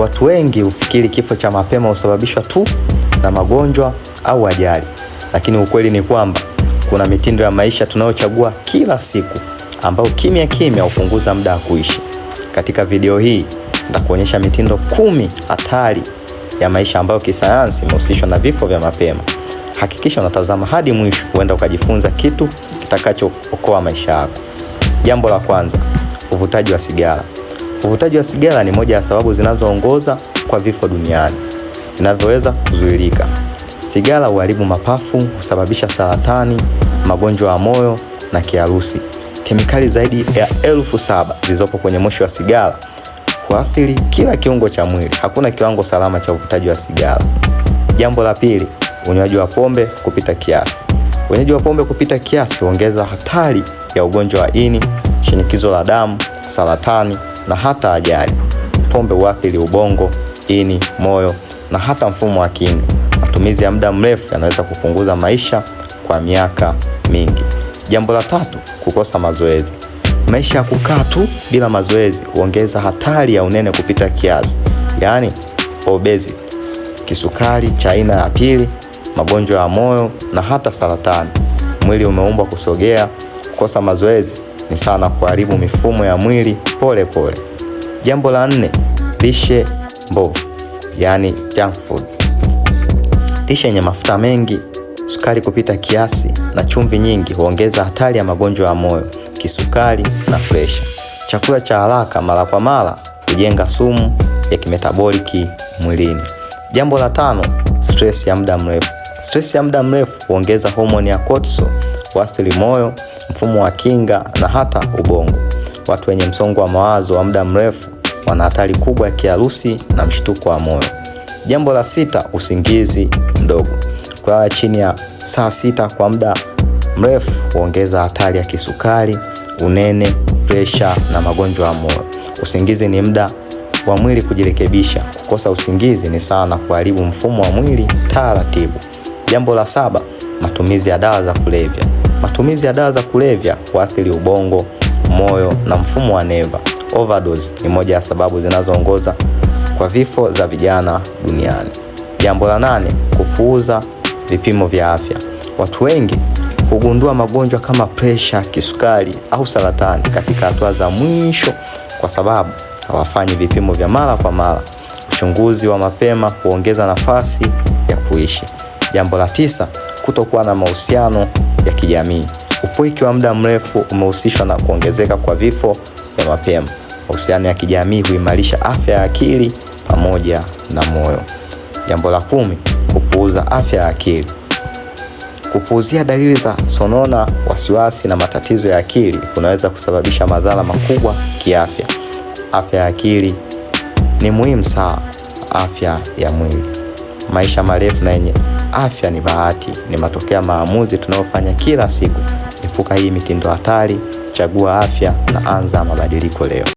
Watu wengi hufikiri kifo cha mapema husababishwa tu na magonjwa au ajali, lakini ukweli ni kwamba kuna mitindo ya maisha tunayochagua kila siku ambayo kimya kimya hupunguza muda wa kuishi. Katika video hii nitakuonyesha mitindo 10 hatari ya maisha ambayo kisayansi imehusishwa na vifo vya mapema. Hakikisha unatazama hadi mwisho, huenda ukajifunza kitu kitakachookoa maisha yako. Jambo la kwanza, uvutaji wa sigara. Uvutaji wa sigara ni moja ya sababu zinazoongoza kwa vifo duniani vinavyoweza kuzuilika. Sigara huharibu mapafu, husababisha saratani, magonjwa ya moyo na kiharusi. Kemikali zaidi ya 7,000 zilizopo kwenye moshi wa sigara huathiri kila kiungo cha mwili. Hakuna kiwango salama cha uvutaji wa sigara. Jambo la pili, unywaji wa pombe kupita kiasi. Unywaji wa pombe kupita kiasi huongeza hatari ya ugonjwa wa ini, shinikizo la damu, saratani na hata ajali. Pombe huathiri ubongo, ini, moyo na hata mfumo wa kinga. Matumizi ya muda mrefu yanaweza kupunguza maisha kwa miaka mingi. Jambo la tatu, kukosa mazoezi. Maisha ya kukaa tu bila mazoezi huongeza hatari ya unene kupita kiasi, yaani obesity, kisukari cha aina ya pili, magonjwa ya moyo na hata saratani. Mwili umeumbwa kusogea. Kukosa mazoezi ni sana kuharibu mifumo ya mwili pole pole. Jambo la 4, lishe mbovu, yaani junk food. Lishe yenye mafuta mengi, sukari kupita kiasi na chumvi nyingi huongeza hatari ya magonjwa ya moyo, kisukari na presha. Chakula cha haraka mara kwa mara hujenga sumu ya kimetaboliki mwilini. Jambo la 5, stress ya muda mrefu. Stress ya muda mrefu huongeza homoni ya cortisol, huathiri moyo, mfumo wa kinga na hata ubongo. Watu wenye msongo wa mawazo wa muda mrefu wana hatari kubwa ya kiharusi na mshtuko wa moyo. Jambo la 6, usingizi mdogo. Kulala chini ya saa 6 kwa muda mrefu huongeza hatari ya kisukari, unene, presha na magonjwa ya moyo. Usingizi ni muda wa mwili kujirekebisha. Kukosa usingizi ni sawa na kuharibu mfumo wa mwili taratibu. Jambo la 7, matumizi ya dawa za kulevya. Matumizi ya dawa za kulevya huathiri ubongo, moyo na mfumo wa neva. Overdose ni moja ya sababu zinazoongoza kwa vifo za vijana duniani. Jambo la 8, kupuuza vipimo vya afya. Watu wengi hugundua magonjwa kama presha, kisukari au saratani katika hatua za mwisho kwa sababu hawafanyi vipimo vya mara kwa mara. Uchunguzi wa mapema huongeza nafasi ya kuishi. Jambo la 9, kutokuwa na mahusiano ya kijamii. Upweke wa muda mrefu umehusishwa na kuongezeka kwa vifo vya mapema. Mahusiano ya kijamii huimarisha afya ya akili pamoja na moyo. Jambo la 10, kupuuza afya ya akili. Kupuuzia dalili za sonona, wasiwasi na matatizo ya akili kunaweza kusababisha madhara makubwa kiafya. Afya ya akili ni muhimu sana afya ya mwili. Maisha marefu na yenye afya ni bahati, ni matokeo ya maamuzi tunayofanya kila siku. Epuka hii mitindo hatari, chagua afya na anza mabadiliko leo.